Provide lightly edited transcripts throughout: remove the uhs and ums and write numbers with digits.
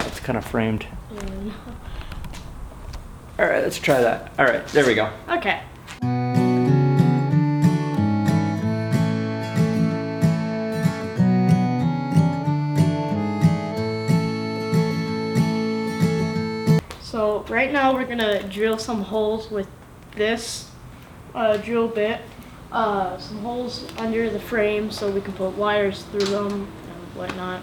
It's kind of framed. All right, let's try that. All right, there we go. Okay. So right now we're gonna drill some holes with this drill bit. Some holes under the frame so we can put wires through them and whatnot.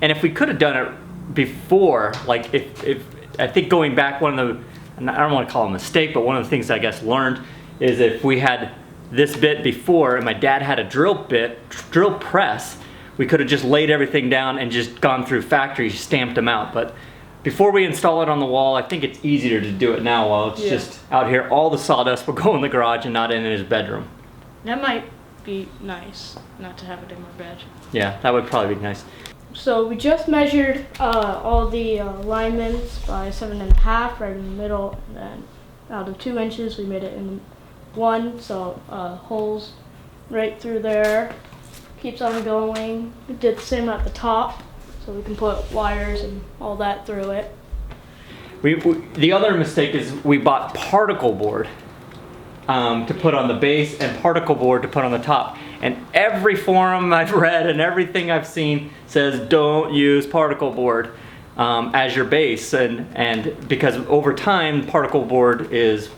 And if we could have done it before, like if I think going back, one of the, and I don't want to call it a mistake, but one of the things I guess learned is if we had this bit before and my dad had a drill press, we could have just laid everything down and just gone through factory, stamped them out. But before we install it on the wall, I think it's easier to do it now while it's just out here. All the sawdust will go in the garage and not in his bedroom. That might be nice, not to have it in my bed. Yeah, that would probably be nice. So we just measured all the alignments by 7.5 right in the middle, and then out of 2 inches we made it in 1, so holes right through there. Keeps on going. We did the same at the top, so we can put wires and all that through it. The other mistake is we bought particle board to put on the base and particle board to put on the top. And every forum I've read and everything I've seen says don't use particle board as your base, and because over time particle board it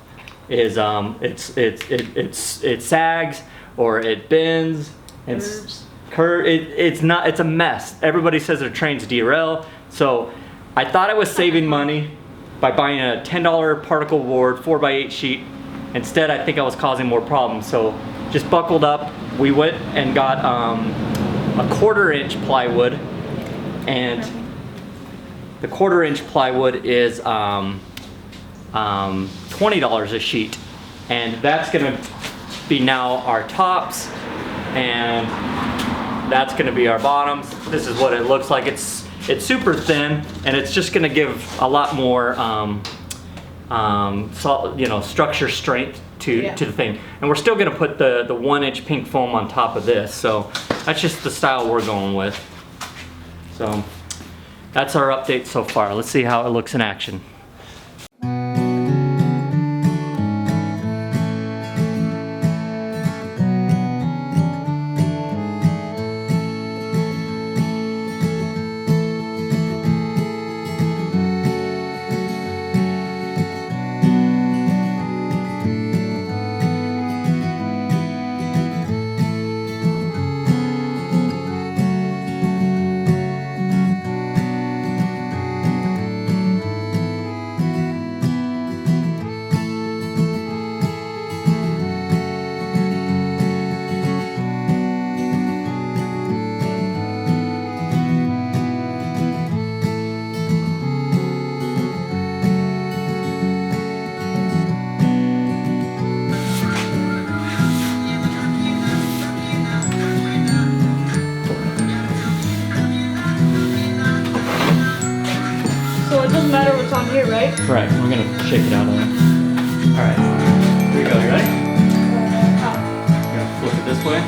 sags or it bends and it's a mess. Everybody says their trains derail. So I thought I was saving money by buying a $10 particle board 4x8 sheet. Instead, I think I was causing more problems. So just buckled up. We went and got a 1/4 inch plywood, and the 1/4 inch plywood is $20 a sheet, and that's gonna be now our tops, and that's gonna be our bottoms. This is what it looks like. It's super thin, and it's just gonna give a lot more structure strength to the thing. And we're still gonna put the 1 inch pink foam on top of this. So that's just the style we're going with. So that's our update so far. Let's see how it looks in action. So it doesn't matter what's on here, right? Right, we're gonna shake it out of there. Alright, here we go, you ready? You're gonna flip it this way.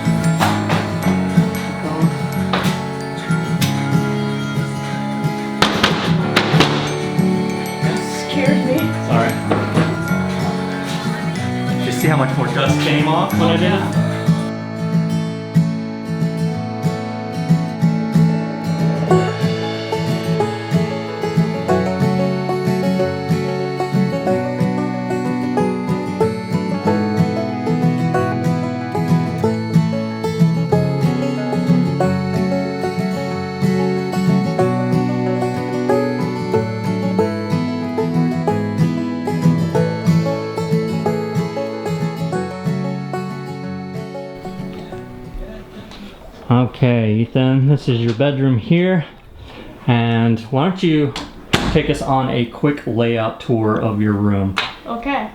That scares me. It's alright. Did you see how much more dust came off when I did it? Okay, Ethan, this is your bedroom here, and why don't you take us on a quick layout tour of your room. Okay.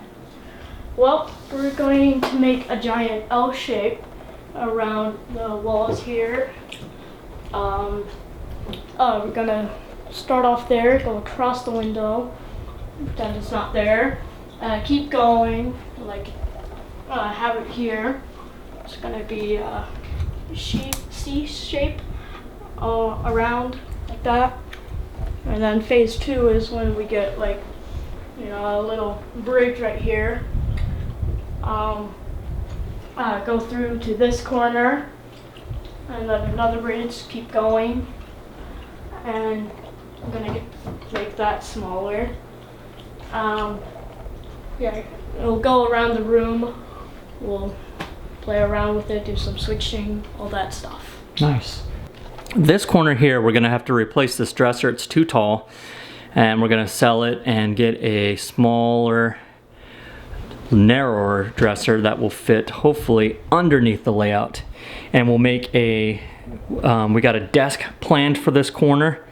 Well, we're going to make a giant L shape around the walls here. We're gonna start off there, go across the window, pretend it's not there. Keep going, like have it here. It's gonna be C shape around like that. And then phase 2 is when we get like, you know, a little bridge right here. Go through to this corner, and then another bridge. Keep going, and I'm gonna make that smaller. Yeah, it'll go around the room. We'll play around with it, do some switching, all that stuff. Nice. This corner here, we're gonna have to replace this dresser. It's too tall, and we're gonna sell it and get a smaller, narrower dresser that will fit hopefully underneath the layout. And we'll make a, we got a desk planned for this corner,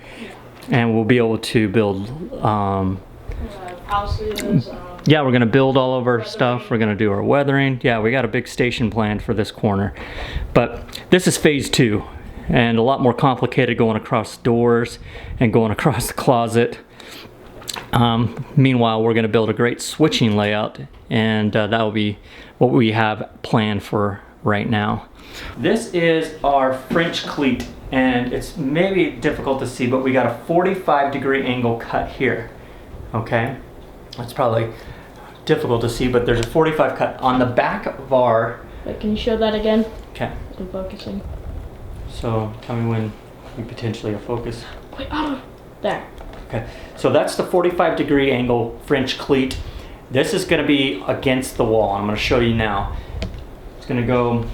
and we'll be able to build, Houses. yeah, we're gonna build all of our stuff. We're gonna do our weathering. Yeah, we got a big station planned for this corner. But this is phase 2, and a lot more complicated, going across doors and going across the closet. Meanwhile, we're gonna build a great switching layout, and that will be what we have planned for right now. This is our French cleat, and it's maybe difficult to see, but we got a 45-degree angle cut here, okay? That's probably difficult to see, but there's a 45 cut on the back of our... Wait, can you show that again? Okay. I'm focusing. So tell me when you potentially are focused. Wait, there. Okay, so that's the 45-degree angle French cleat. This is gonna be against the wall. I'm gonna show you now. It's gonna go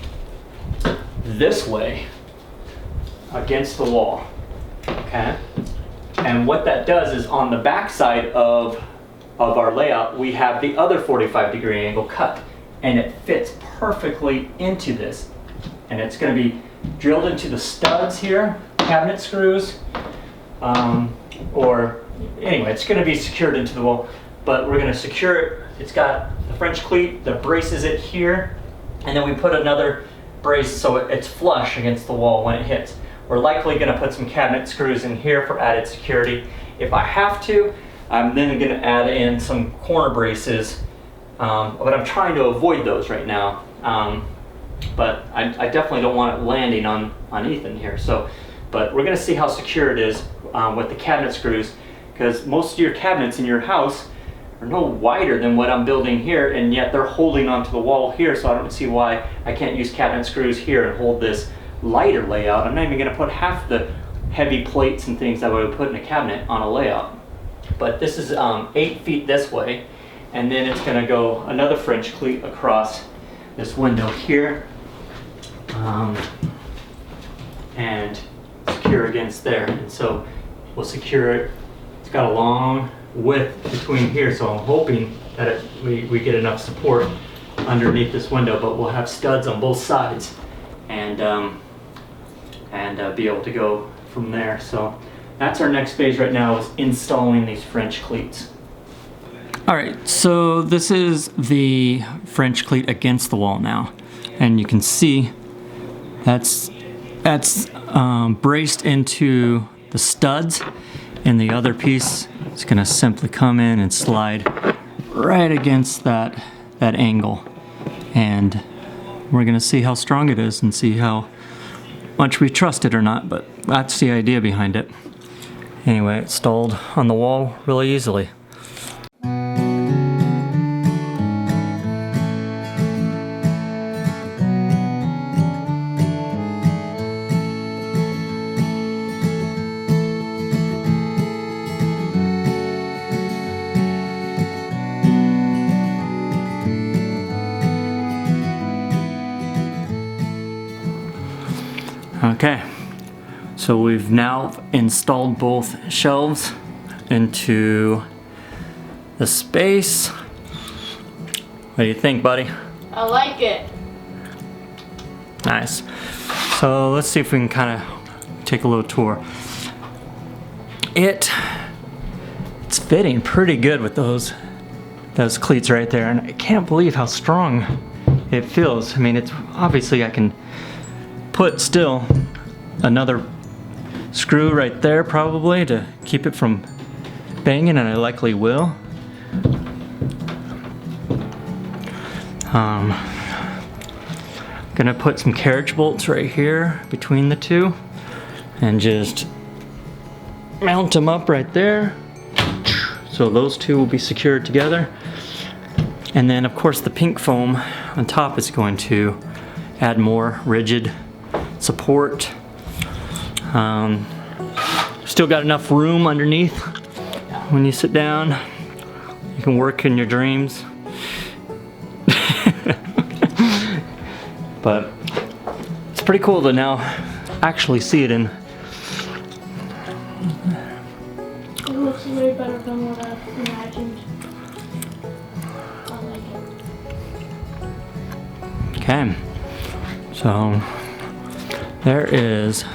this way against the wall, okay? And what that does is on the back side of our layout, we have the other 45-degree angle cut, and it fits perfectly into this. And it's gonna be drilled into the studs here, cabinet screws, or anyway, it's gonna be secured into the wall, but we're gonna secure it. It's got the French cleat that braces it here, and then we put another brace so it's flush against the wall when it hits. We're likely gonna put some cabinet screws in here for added security. If I have to, I'm then gonna add in some corner braces, but I'm trying to avoid those right now. But I definitely don't want it landing on Ethan here. So, but we're gonna see how secure it is with the cabinet screws, because most of your cabinets in your house are no wider than what I'm building here, and yet they're holding onto the wall here, so I don't see why I can't use cabinet screws here and hold this lighter layout. I'm not even gonna put half the heavy plates and things that I would put in a cabinet on a layout. But this is 8 feet this way, and then it's gonna go another French cleat across this window here, and secure against there. And so we'll secure it. It's got a long width between here, so I'm hoping that we get enough support underneath this window, but we'll have studs on both sides, and be able to go from there. So that's our next phase right now, is installing these French cleats. All right, so this is the French cleat against the wall now, and you can see that's braced into the studs, and the other piece is gonna simply come in and slide right against that angle, and we're gonna see how strong it is and see how much we trust it or not, but that's the idea behind it. Anyway, it's installed on the wall really easily. Okay, so we've now installed both shelves into the space. What do you think, buddy? I like it. Nice. So let's see if we can kind of take a little tour. It's fitting pretty good with those cleats right there, and I can't believe how strong it feels. I mean, it's obviously I can put still another screw right there probably to keep it from banging, and I likely will, Gonna put some carriage bolts right here between the two and just mount them up right there. So those two will be secured together. And then of course the pink foam on top is going to add more rigid support. Still got enough room underneath. When you sit down, you can work in your dreams. But it's pretty cool to now actually see it in. It looks way better than what I imagined. I like it. Okay, so there is.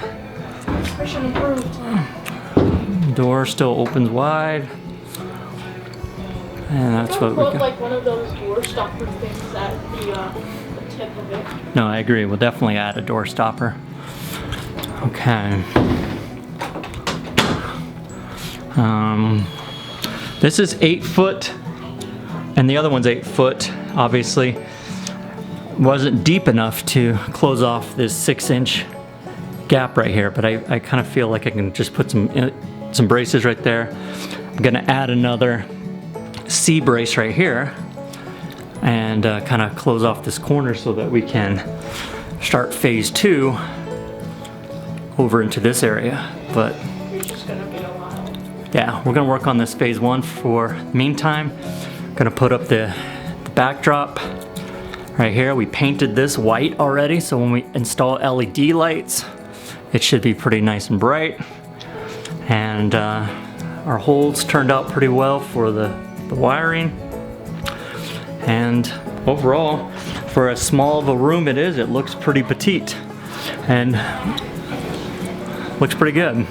Mission improved. Door still opens wide. And that's what we put got. like one of those door stopper things at the tip of it. No, I agree. We'll definitely add a door stopper. Okay. This is 8 foot, and the other one's 8 foot. Obviously, wasn't deep enough to close off this 6-inch gap right here, but I kind of feel like I can just put some braces right there. I'm gonna add another C brace right here and kind of close off this corner so that we can start phase 2 over into this area. But It's just gonna be a while. yeah, we're gonna work on this phase 1 for the meantime. Gonna put up the backdrop right here. We painted this white already, so when we install LED lights, it should be pretty nice and bright. And our holes turned out pretty well for the wiring. And overall, for as small of a room it is, it looks pretty petite and looks pretty good.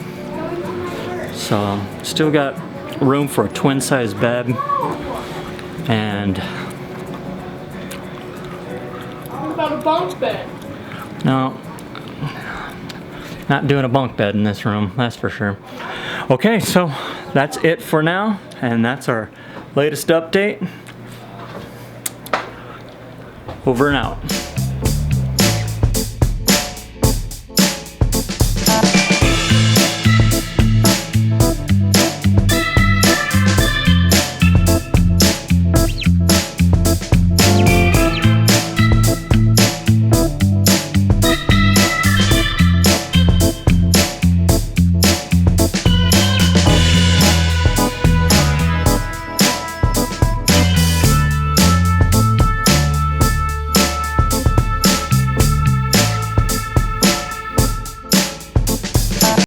So still got room for a twin size bed, and What about a bunk bed? no, not doing a bunk bed in this room, that's for sure. Okay, so that's it for now, and that's our latest update. Over and out.